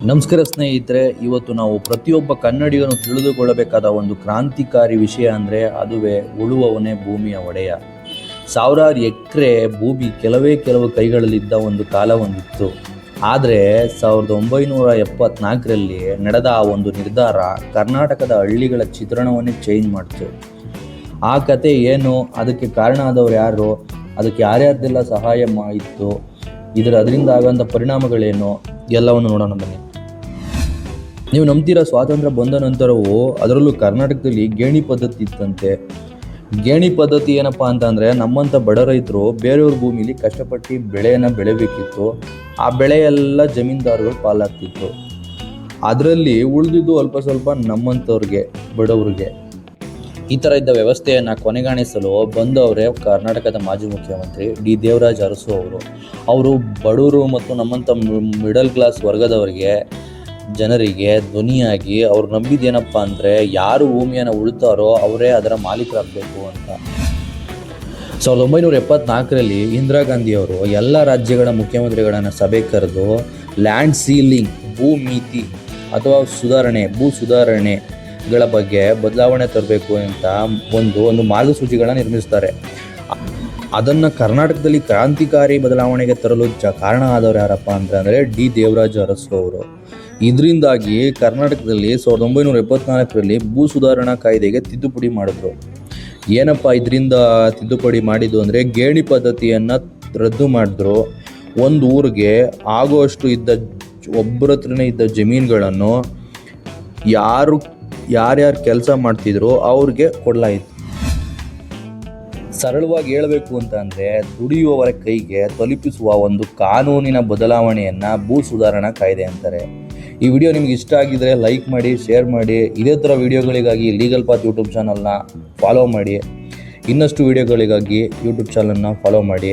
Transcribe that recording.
ನಮಸ್ಕಾರ ಸ್ನೇಹಿತರೆ, ಇವತ್ತು ನಾವು ಪ್ರತಿಯೊಬ್ಬ ಕನ್ನಡಿಗನು ತಿಳಿದುಕೊಳ್ಳಬೇಕಾದ ಒಂದು ಕ್ರಾಂತಿಕಾರಿ ವಿಷಯ ಅಂದರೆ ಅದುವೇ ಉಳುವವನೇ ಭೂಮಿಯ ಒಡೆಯ. ಸಾವಿರಾರು ಎಕರೆ ಭೂಮಿ ಕೆಲವು ಕೈಗಳಲ್ಲಿದ್ದ ಒಂದು ಕಾಲ ಒಂದಿತ್ತು. ಆದರೆ 1974ರಲ್ಲಿ ನಡೆದ ಆ ಒಂದು ನಿರ್ಧಾರ ಕರ್ನಾಟಕದ ಹಳ್ಳಿಗಳ ಚಿತ್ರಣವನ್ನೇ ಚೇಂಜ್ ಮಾಡಿತು. ಆ ಕತೆ ಏನು, ಅದಕ್ಕೆ ಕಾರಣ ಆದವರು ಯಾರು, ಅದಕ್ಕೆ ಯಾರ್ಯಾರ್ದೆಲ್ಲ ಸಹಾಯ ಮಾಡಿತ್ತು, ಅದರಿಂದ ಆಗೋಂಥ ಪರಿಣಾಮಗಳೇನು ಎಲ್ಲವನ್ನು ನೋಡೋಣ ಬನ್ನಿ. ನೀವು ನಂಬ್ತೀರಾ, ಸ್ವಾತಂತ್ರ್ಯ ಬಂದ ನಂತರವೂ ಅದರಲ್ಲೂ ಕರ್ನಾಟಕದಲ್ಲಿ ಗೇಣಿ ಪದ್ಧತಿ ಇತ್ತಂತೆ. ಗೇಣಿ ಪದ್ಧತಿ ಏನಪ್ಪ ಅಂತಂದರೆ, ನಮ್ಮಂಥ ಬಡ ರೈತರು ಬೇರೆಯವ್ರ ಭೂಮಿಲಿ ಕಷ್ಟಪಟ್ಟು ಬೆಳೆಯನ್ನು ಬೆಳೆಯಬೇಕಿತ್ತು. ಆ ಬೆಳೆಯೆಲ್ಲ ಜಮೀನ್ದಾರುಗಳು ಪಾಲಾಗ್ತಿತ್ತು. ಅದರಲ್ಲಿ ಉಳಿದಿದ್ದು ಅಲ್ಪ ಸ್ವಲ್ಪ ನಮ್ಮಂಥವ್ರಿಗೆ, ಬಡವ್ರಿಗೆ. ಈ ಥರ ಇದ್ದ ವ್ಯವಸ್ಥೆಯನ್ನು ಕೊನೆಗಾಣಿಸಲು ಬಂದವರೇ ಕರ್ನಾಟಕದ ಮಾಜಿ ಮುಖ್ಯಮಂತ್ರಿ ಡಿ ದೇವರಾಜ ಅರಸು ಅವರು ಬಡವರು ಮತ್ತು ನಮ್ಮಂಥ ಮಿಡಲ್ ಕ್ಲಾಸ್ ವರ್ಗದವರಿಗೆ, ಜನರಿಗೆ ಧ್ವನಿಯಾಗಿ ಅವ್ರು ನಂಬಿದ್ದೇನಪ್ಪ ಅಂದರೆ, ಯಾರು ಭೂಮಿಯನ್ನು ಉಳ್ತಾರೋ ಅವರೇ ಅದರ ಮಾಲೀಕರಾಗಬೇಕು ಅಂತ. 1974ರಲ್ಲಿ ಇಂದಿರಾ ಗಾಂಧಿಯವರು ಎಲ್ಲ ರಾಜ್ಯಗಳ ಮುಖ್ಯಮಂತ್ರಿಗಳನ್ನು ಸಭೆ ಕರೆದು ಲ್ಯಾಂಡ್ ಸೀಲಿಂಗ್, ಭೂ ನೀತಿ ಅಥವಾ ಭೂ ಸುಧಾರಣೆಗಳ ಬಗ್ಗೆ ಬದಲಾವಣೆ ತರಬೇಕು ಅಂತ ಒಂದು ಮಾರ್ಗಸೂಚಿಗಳನ್ನು ನಿರ್ಮಿಸ್ತಾರೆ. ಅದನ್ನು ಕರ್ನಾಟಕದಲ್ಲಿ ಕ್ರಾಂತಿಕಾರಿ ಬದಲಾವಣೆಗೆ ತರಲು ಕಾರಣ ಆದವರು ಯಾರಪ್ಪ ಅಂದರೆ ಡಿ ದೇವರಾಜ ಅರಸು ಅವರು. ಇದರಿಂದಾಗಿ ಕರ್ನಾಟಕದಲ್ಲಿ 1974ರಲ್ಲಿ ಭೂ ಸುಧಾರಣಾ ಕಾಯ್ದೆಗೆ ತಿದ್ದುಪಡಿ ಮಾಡಿದ್ರು. ಏನಪ್ಪ ಇದರಿಂದ ತಿದ್ದುಪಡಿ ಮಾಡಿದ್ದು ಅಂದರೆ, ಗೇಣಿ ಪದ್ಧತಿಯನ್ನು ರದ್ದು ಮಾಡಿದ್ರು. ಒಂದು ಊರಿಗೆ ಆಗುವಷ್ಟು ಒಬ್ಬರ ಹತ್ರನೇ ಇದ್ದ ಜಮೀನುಗಳನ್ನು ಯಾರ್ಯಾರು ಕೆಲಸ ಮಾಡ್ತಿದ್ರು ಅವ್ರಿಗೆ ಕೊಡಲಾಯಿತು. ಸರಳವಾಗಿ ಹೇಳಬೇಕು ಅಂತ ಅಂದರೆ, ದುಡಿಯುವವರ ಕೈಗೆ ತಲುಪಿಸುವ ಒಂದು ಕಾನೂನಿನ ಬದಲಾವಣೆಯನ್ನು ಭೂ ಸುಧಾರಣಾ ಕಾಯ್ದೆ ಅಂತಾರೆ. ಈ ವಿಡಿಯೋ ನಿಮ್ಗೆ ಇಷ್ಟ ಆಗಿದರೆ ಲೈಕ್ ಮಾಡಿ, ಶೇರ್ ಮಾಡಿ. ಇದೇ ಥರ ವಿಡಿಯೋಗಳಿಗಾಗಿ ಲೀಗಲ್ ಪಾತ್ ಯೂಟ್ಯೂಬ್ ಚಾನಲ್ನ ಫಾಲೋ ಮಾಡಿ. ಇನ್ನಷ್ಟು ವಿಡಿಯೋಗಳಿಗಾಗಿ ಯೂಟ್ಯೂಬ್ ಚಾನಲ್ನ ಫಾಲೋ ಮಾಡಿ.